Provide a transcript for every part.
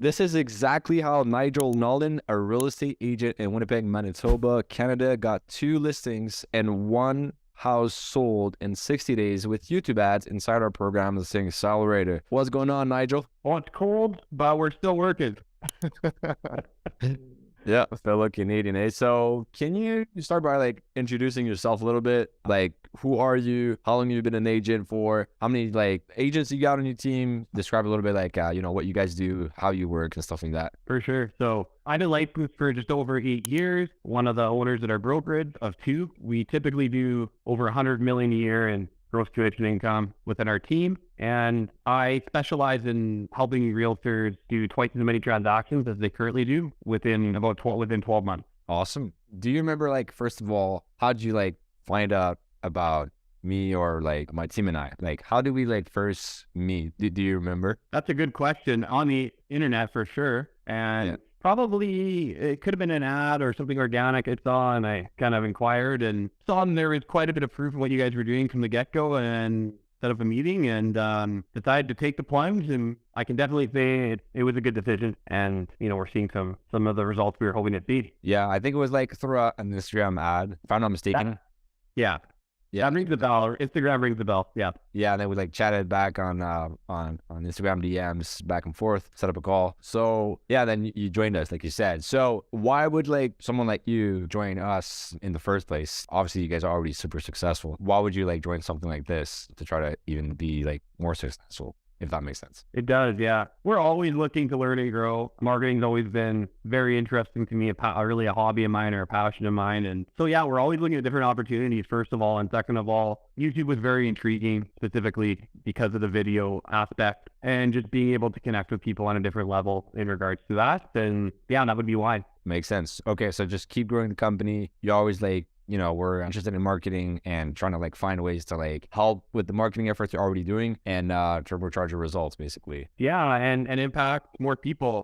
This is exactly how Nigel Nolin, a real estate agent in Winnipeg, Manitoba, Canada, got 2 listings and 1 house sold in 60 days with YouTube ads inside our program, the Listing Accelerator. What's going on, Nigel? Well, it's cold, but we're still working. Yeah, fellow Canadian, eh? So can you start by like introducing yourself a little bit? Like, who are you? How long have you been an agent for? How many like agents you got on your team? Describe a little bit like, what you guys do, how you work and stuff like that. For sure. So I've been licensed for just over 8 years. One of the owners at our brokerage of 2. We typically do over 100 million a year in gross commission income within our team. And I specialize in helping realtors do twice as many transactions as they currently do within 12 months. Awesome. Do you remember, like, first of all, how did you like find out about me or like my team and I? Like, how did we like first meet? Do you remember? That's a good question. On the internet for sure. And probably it could have been an ad or something organic I saw, and I kind of inquired and saw there was quite a bit of proof of what you guys were doing from the get-go, and set up a meeting and decided to take the plunge. And I can definitely say it was a good decision. And, we're seeing some of the results we were hoping to see. Yeah, I think it was like through an Instagram ad, if I'm not mistaken. Yeah. That rings the bell, or Instagram rings the bell. Yeah. Yeah, and then we like chatted back on Instagram DMs back and forth, set up a call. So yeah, then you joined us, like you said. So why would like someone like you join us in the first place? Obviously, you guys are already super successful. Why would you like join something like this to try to even be like more successful? If that makes sense. It does, yeah. We're always looking to learn and grow. Marketing's always been very interesting to me, really a hobby of mine or a passion of mine. And so, yeah, we're always looking at different opportunities, first of all. And second of all, YouTube was very intriguing, specifically because of the video aspect and just being able to connect with people on a different level in regards to that. And yeah, that would be why. Makes sense. Okay, so just keep growing the company. You always like, we're interested in marketing and trying to like find ways to like help with the marketing efforts you're already doing and turbocharge your results, basically. Yeah, and impact more people,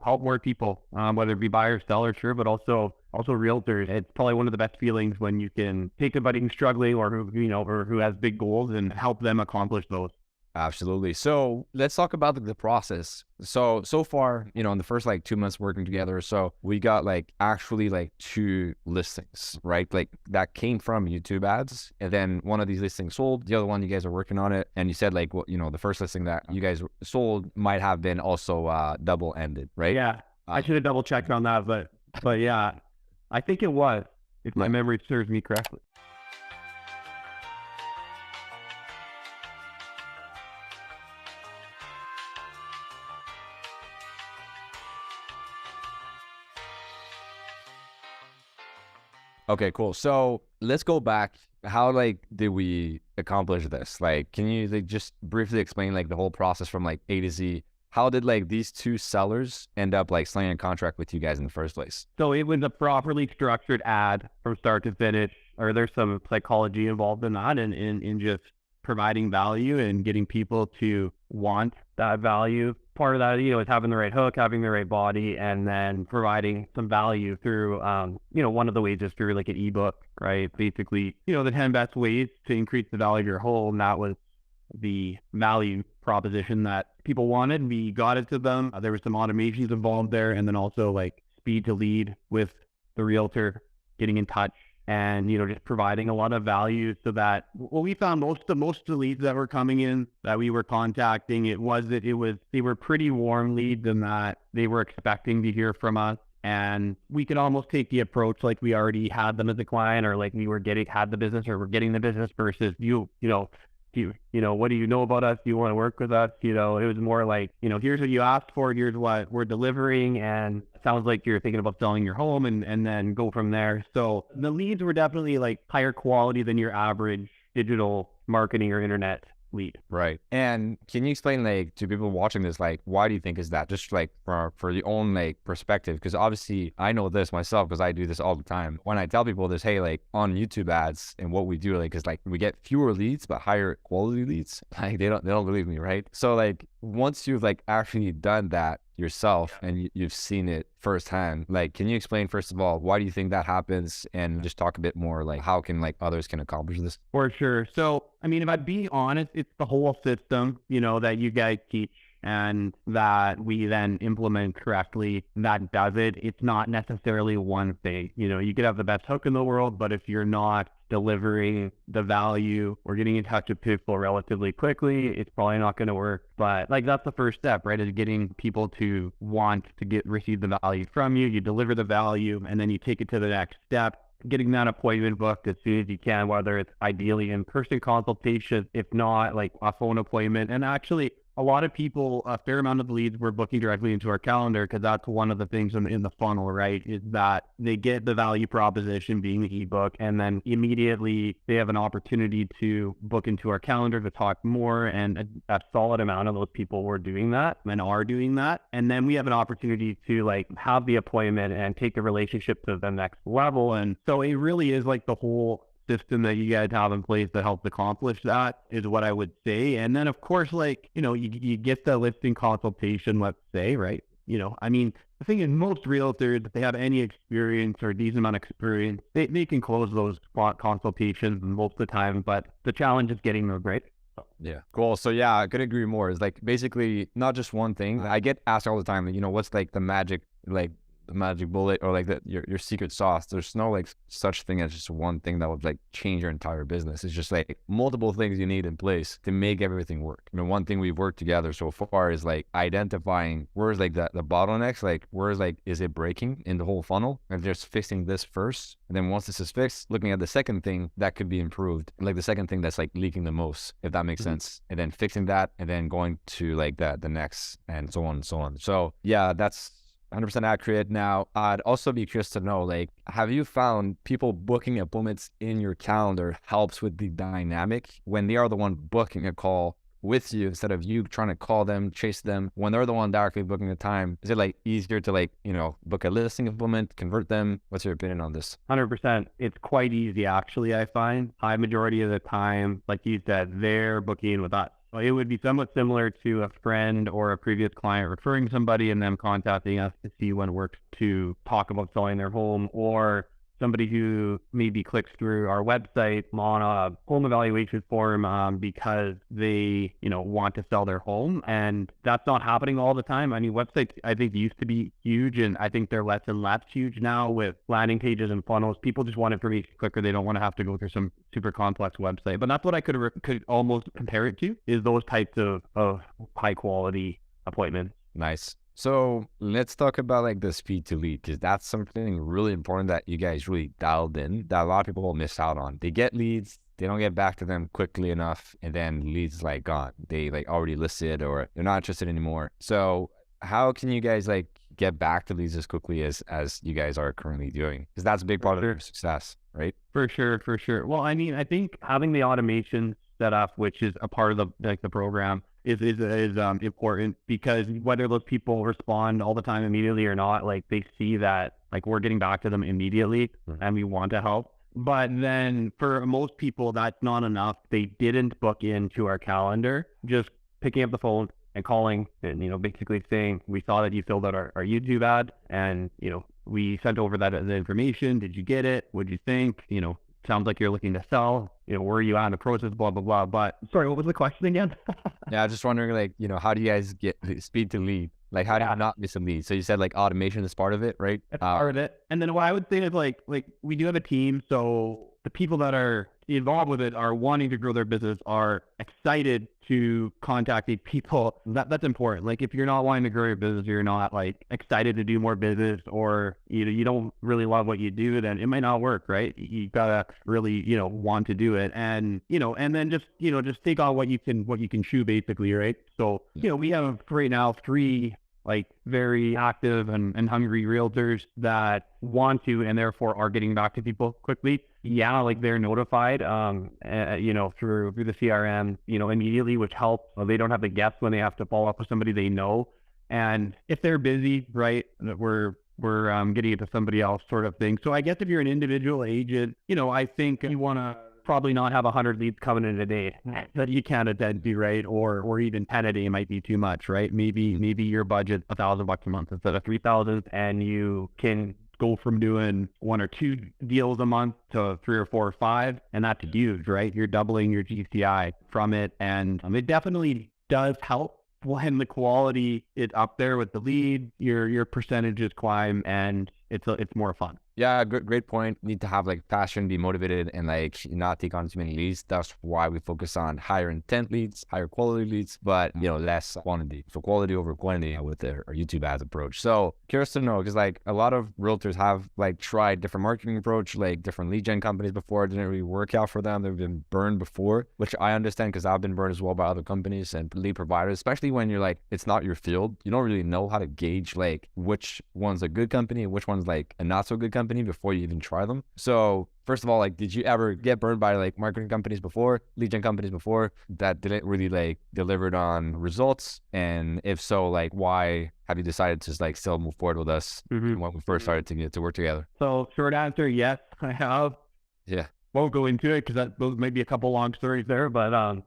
help more people, whether it be buyers, sellers, sure, but also realtors. It's probably one of the best feelings when you can take somebody who's struggling or who has big goals and help them accomplish those. Absolutely. So let's talk about the process. So far, in the first like 2 months working together, so we got like actually like 2 listings, right? Like that came from YouTube ads. And then one of these listings sold, the other one you guys are working on it. And you said like, the first listing that you guys sold might have been also double-ended, right? Yeah. I should have double checked on that, but yeah, I think it was, if my memory serves me correctly. Okay, cool. So let's go back. How like did we accomplish this? Like, can you like just briefly explain like the whole process from like A to Z? How did like these 2 sellers end up like signing a contract with you guys in the first place? So it was a properly structured ad from start to finish, or there's some psychology involved in that, and in just providing value and getting people to want that value. Part of that, is having the right hook, having the right body, and then providing some value through, one of the ways is through like an ebook, right? Basically, the 10 best ways to increase the value of your home. That was the value proposition that people wanted. We got it to them. There was some automations involved there, and then also like speed to lead with the realtor, getting in touch, and just providing a lot of value so that we found most of the leads that were coming in that we were contacting, they were pretty warm leads in that they were expecting to hear from us, and we could almost take the approach like we already had them as a client, or like we had the business, or we're getting the business, versus what do you know about us? Do you want to work with us? It was more like, here's what you asked for, here's what we're delivering, and it sounds like you're thinking about selling your home, and then go from there. So the leads were definitely like higher quality than your average digital marketing or internet lead. Right. And can you explain like to people watching this, like, why do you think is that? Just like for the own like perspective, because obviously I know this myself because I do this all the time. When I tell people this, hey, like on YouTube ads and what we do, like, is like we get fewer leads but higher quality leads. Like they don't believe me, right? So like once you've like actually done that yourself and you've seen it firsthand, like, can you explain first of all, why do you think that happens, and just talk a bit more like how can like others can accomplish this? For sure. So, I mean, if I'd be honest, it's the whole system, that you guys teach and that we then implement correctly, that does it. It's not necessarily one thing. You could have the best hook in the world, but if you're not delivering the value or getting in touch with people relatively quickly, it's probably not going to work. But like, that's the first step, right? Is getting people to want to receive the value from you. You deliver the value, and then you take it to the next step, getting that appointment booked as soon as you can, whether it's ideally in-person consultation, if not like a phone appointment. And actually, a lot of people, a fair amount of the leads we're booking directly into our calendar, because that's one of the things in the funnel, right? Is that they get the value proposition being the ebook, and then immediately they have an opportunity to book into our calendar to talk more. And a solid amount of those people were doing that and are doing that. And then we have an opportunity to like have the appointment and take the relationship to the next level. And so it really is like the whole system that you guys have in place that helps accomplish that is what I would say. And then of course, like, you get the listing consultation, let's say, right? I mean, the thing is, most realtors, if they have any experience or a decent amount of experience, they can close those consultations most of the time, but the challenge is getting them right. Yeah, cool. So yeah, I could agree more. It's like basically not just one thing. I get asked all the time, what's like the magic, like the magic bullet, or like your secret sauce. There's no like such thing as just one thing that would like change your entire business. It's just like multiple things you need in place to make everything work. One thing we've worked together so far is like identifying where's like the bottlenecks, like where's like, is it breaking in the whole funnel, and just fixing this first. And then once this is fixed, looking at the second thing that could be improved, like the second thing that's like leaking the most, if that makes sense, and then fixing that, and then going to like the next, and so on and so on. So yeah, that's 100% accurate. Now, I'd also be curious to know, like, have you found people booking appointments in your calendar helps with the dynamic when they are the one booking a call with you instead of you trying to call them, chase them, when they're the one directly booking the time? Is it like easier to like, book a listing appointment, convert them? What's your opinion on this? 100%. It's quite easy, actually, I find. High majority of the time, like you said, they're booking with us. It would be somewhat similar to a friend or a previous client referring somebody and them contacting us to see when it works to talk about selling their home, or somebody who maybe clicks through our website on a home evaluation form because they, want to sell their home. And that's not happening all the time. I mean, websites, I think, used to be huge, and I think they're less and less huge now with landing pages and funnels. People just want information quicker. They don't want to have to go through some super complex website. But that's what I could almost compare it to, is those types of high quality appointments. Nice. So let's talk about like the speed to lead, because that's something really important that you guys really dialed in that a lot of people will miss out on. They get leads, they don't get back to them quickly enough, and then leads like gone. They like already listed, or they're not interested anymore. So how can you guys like get back to leads as quickly as you guys are currently doing? Because that's a big part of your success, right? For sure. Well, I mean, I think having the automation set up, which is a part of the program, is important, because whether those people respond all the time immediately or not, like they see that like we're getting back to them immediately and we want to help. But then for most people, that's not enough. They didn't book into our calendar. Just picking up the phone and calling and, basically saying, we saw that you filled out our YouTube ad, and, we sent over the information. Did you get it? What'd you think? Sounds like you're looking to sell, where are you at in the process, blah, blah, blah. But sorry, what was the question again? Yeah, I was just wondering, like, how do you guys get the speed to lead? Like, how do you not miss a lead? So you said like automation is part of it, right? That's part of it. And then what I would say is like we do have a team. So the people that are involved with it are wanting to grow their business, are excited to contact these people. That's important. Like, if you're not wanting to grow your business, you're not like excited to do more business, or you don't really love what you do, then it might not work, right? You gotta really, want to do it. And, and then just take on what you can chew, basically, right? So, we have right now 3 like very active and hungry realtors that want to, and therefore are getting back to people quickly. Yeah, like they're notified, through the CRM, immediately, which helps. They don't have to guess when they have to follow up with somebody they know. And if they're busy, right, we're getting it to somebody else, sort of thing. So I guess if you're an individual agent, I think you want to probably not have 100 leads coming in a day that you can't attend to, right? Or even 10 a day might be too much, right? Maybe your budget $1,000 a month instead of 3,000, and you can go from doing 1 or 2 deals a month to 3 or 4 or 5, and that's huge, right? You're doubling your GCI from it, and it definitely does help when the quality is up there with the lead, your percentages climb and it's more fun. Yeah, great point. Need to have like passion, be motivated, and like not take on too many leads. That's why we focus on higher intent leads, higher quality leads, but less quantity. So quality over quantity with our YouTube ads approach. So curious to know, because like a lot of realtors have like tried different marketing approach, like different lead gen companies before. It didn't really work out for them. They've been burned before, which I understand because I've been burned as well by other companies and lead providers, especially when you're like, it's not your field. You don't really know how to gauge like which one's a good company and which one's like a not so good company before you even try them. So first of all, like, did you ever get burned by like marketing companies before, lead gen companies before that didn't really like delivered on results? And if so, like, why have you decided to like still move forward with us when we first started to work together? So short answer, yes, I have. Yeah. Won't go into it because those may be a couple long stories there, but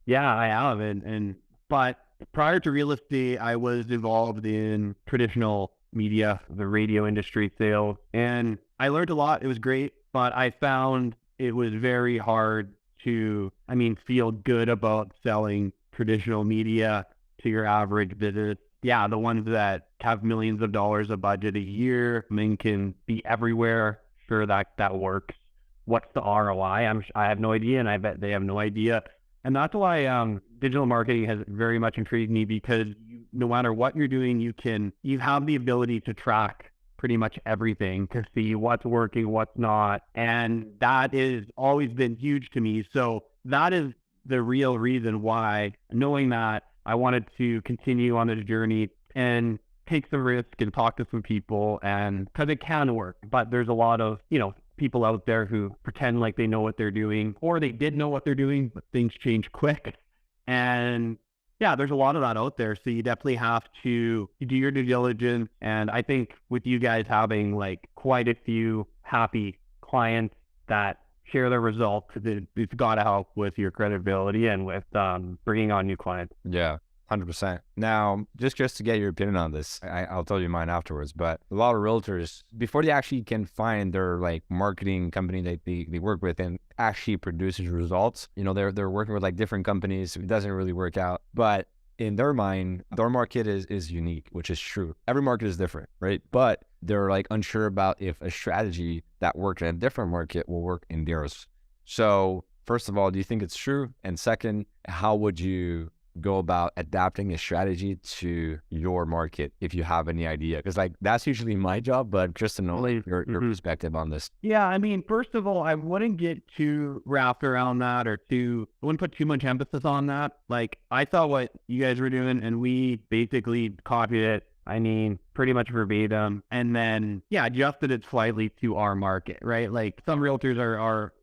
yeah, I have. But prior to real estate, I was involved in traditional media, the radio industry, sales, and I learned a lot. It was great, but I found it was very hard to, feel good about selling traditional media to your average business. Yeah, the ones that have millions of dollars of budget a year and can be everywhere. Sure, that works. What's the ROI? I have no idea, and I bet they have no idea. And that's why digital marketing has very much intrigued me, because no matter what you're doing, you have the ability to track pretty much everything to see what's working, what's not. And that has always been huge to me. So that is the real reason why, knowing that, I wanted to continue on this journey and take some risk and talk to some people, and because it can work. But there's a lot of, people out there who pretend like they know what they're doing, or they did know what they're doing, but things change quick. And yeah, there's a lot of that out there. So you definitely have to do your due diligence. And I think with you guys having like quite a few happy clients that share their results, it's got to help with your credibility and with bringing on new clients. Yeah. 100%. Now, just to get your opinion on this, I'll tell you mine afterwards, but a lot of realtors, before they actually can find their like marketing company that they work with and actually produces results, they're working with like different companies. It doesn't really work out. But in their mind, their market is unique, which is true. Every market is different, right? But they're like unsure about if a strategy that worked in a different market will work in theirs. So first of all, do you think it's true? And second, how would you go about adapting a strategy to your market if you have any idea? Because like that's usually my job, but just to know your perspective on this. Yeah, first of all, I wouldn't get too wrapped around that, I wouldn't put too much emphasis on that. Like, I saw what you guys were doing and we basically copied it. Pretty much verbatim, and then adjusted it slightly to our market, right? Like, some realtors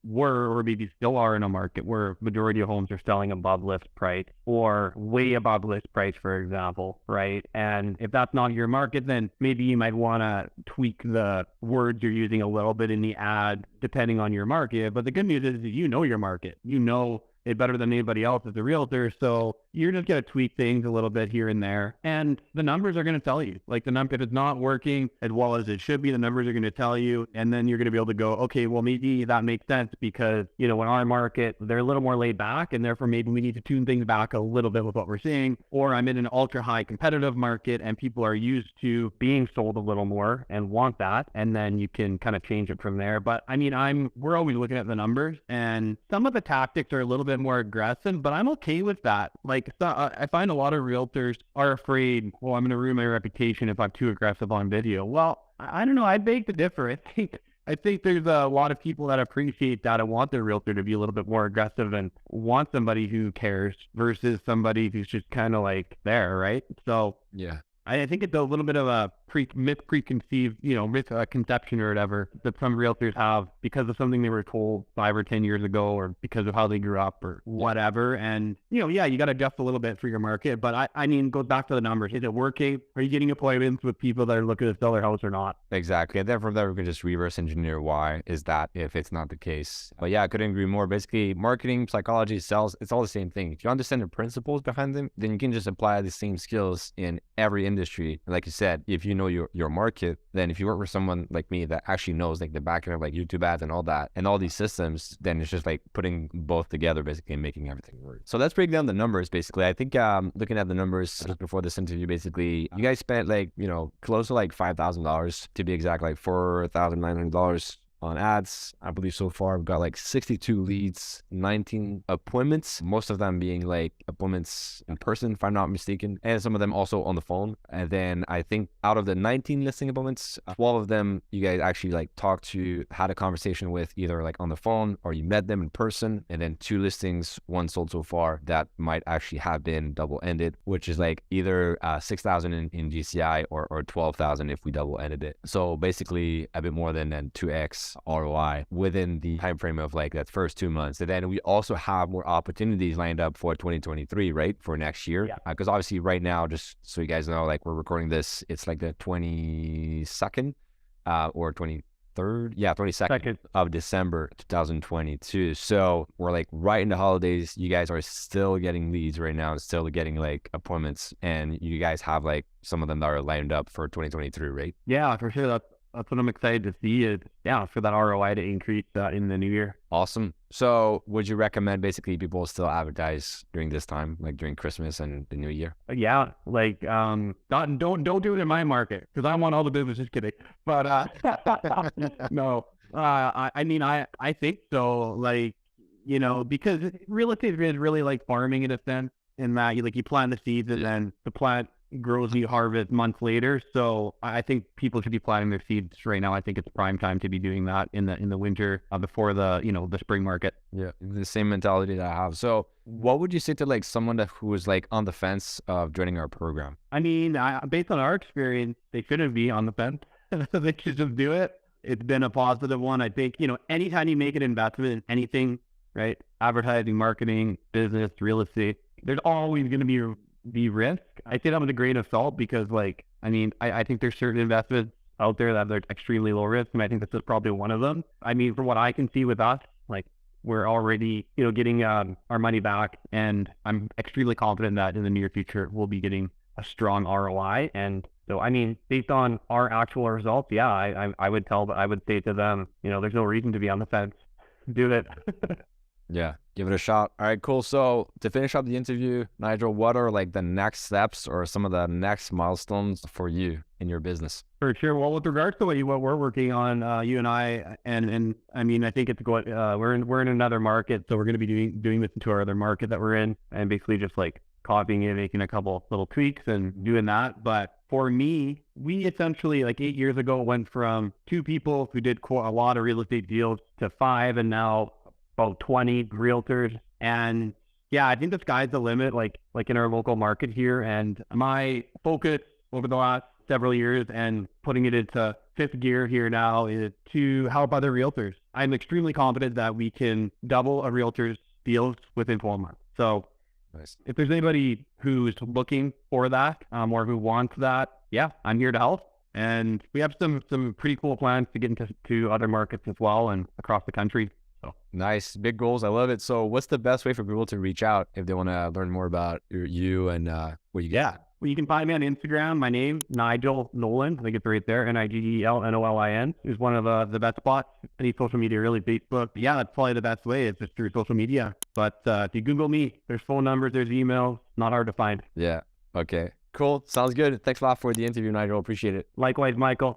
were or maybe still are in a market where majority of homes are selling above list price or way above list price, for example, right? And if that's not your market, then maybe you might want to tweak the words you're using a little bit in the ad depending on your market. But the good news is that you know your market. You know it better than anybody else as a realtor. So you're just going to tweak things a little bit here and there. And the numbers are going to tell you, like, if it's not working as well as it should be, the numbers are going to tell you. And then you're going to be able to go, okay, well, maybe that makes sense because, in our market, they're a little more laid back, and therefore maybe we need to tune things back a little bit with what we're seeing. Or I'm in an ultra high competitive market and people are used to being sold a little more and want that. And then you can kind of change it from there. But we're always looking at the numbers, and some of the tactics are a little bit more aggressive, but I'm okay with that. Like, I find a lot of realtors are afraid, well, I'm going to ruin my reputation if I'm too aggressive on video. Well, I don't know. I beg to differ. I think there's a lot of people that appreciate that and want their realtor to be a little bit more aggressive and want somebody who cares versus somebody who's just kind of like there, right? So yeah, I think it's a little bit of a preconceived, misconception or whatever that some realtors have because of something they were told 5 or 10 years ago, or because of how they grew up or whatever. And, you got to adjust a little bit for your market. But it goes back to the numbers. Is it working? Are you getting appointments with people that are looking to sell their house or not? Exactly. And then from there, we can just reverse engineer why is that if it's not the case. But yeah, I couldn't agree more. Basically, marketing, psychology, sales, it's all the same thing. If you understand the principles behind them, then you can just apply the same skills in every industry. Like you said, if you know know your market, then if you work with someone like me that actually knows like the back end of like YouTube ads and all that and all these systems, then it's just like putting both together basically and making everything work. So let's break down the numbers basically. I think looking at the numbers just before this interview, basically you guys spent like, you know, close to like $5,000 to be exact, like $4,900 on ads. I believe so far I've got like 62 leads, 19 appointments, most of them being like appointments in person, if I'm not mistaken, and some of them also on the phone. And then I think out of the 19 listing appointments, 12 of them you guys actually like talked to, had a conversation with either like on the phone or you met them in person. And then 2 listings, 1 sold so far, that might actually have been double-ended, which is like either 6,000 in GCI or 12,000 if we double-ended it. So basically a bit more than 2x ROI within the time frame of like that first 2 months. And then we also have more opportunities lined up for 2023, right? For next year. Yeah. Because obviously right now, just so you guys know, like we're recording this, it's like the 22nd or 23rd. Yeah, 22nd of December 2022. So we're like right in the holidays. You guys are still getting leads right now, still getting like appointments, and you guys have like some of them that are lined up for 2023, right? Yeah, for sure. That's what I'm excited to see is, for that ROI to increase in the new year. Awesome. So would you recommend basically people still advertise during this time, like during Christmas and the new year? Yeah, like don't do it in my market because I want all the business. Just kidding. But no, I mean I think so. Like, you know, because real estate is really like farming in a sense, in that you plant the seeds and then the plant grows, you harvest months later. So I think people should be planting their seeds right now. I think it's prime time to be doing that in the winter before the the spring market. Yeah, the same mentality that I have. So what would you say to like someone who is like on the fence of joining our program? I mean, based on our experience, they shouldn't be on the fence. They should just do it. It's been a positive one. I think, anytime you make an investment in anything, right? Advertising, marketing, business, real estate, there's always going to be risk. I say that with a grain of salt because I think there's certain investments out there that are extremely low risk. And I think this is probably one of them. I mean, from what I can see with us, like we're already, getting our money back, and I'm extremely confident that in the near future, we'll be getting a strong ROI. And so, I mean, based on our actual results, I would say to them, there's no reason to be on the fence. Do it. Yeah, give it a shot. All right, cool. So to finish up the interview, Nigel, what are like the next steps or some of the next milestones for you in your business? For sure. Well, with regards to what we're working on, you and I, and I mean, I think it's going. We're in another market, so we're going to be doing this into our other market that we're in, and basically just like copying it, making a couple little tweaks, and doing that. But for me, we essentially like 8 years ago went from 2 people who did a lot of real estate deals to 5, and now about 20 realtors. And yeah, I think the sky's the limit, like in our local market here. And my focus over the last several years and putting it into 5th gear here now is to help other realtors. I'm extremely confident that we can double a realtor's deals within 12 months. So nice. If there's anybody who's looking for that or who wants that, I'm here to help. And we have some pretty cool plans to get into other markets as well and across the country. So nice, big goals. I love it. So what's the best way for people to reach out if they want to learn more about you and what you got? Well, you can find me on Instagram. My name, Nigel Nolin. I think it's right there. NIGELNOLIN is one of the best spots. Any social media, really, Facebook. Yeah, that's probably the best way. It's just through social media. But if you Google me, there's phone numbers, there's emails. Not hard to find. Yeah. Okay. Cool. Sounds good. Thanks a lot for the interview, Nigel. Appreciate it. Likewise, Michael.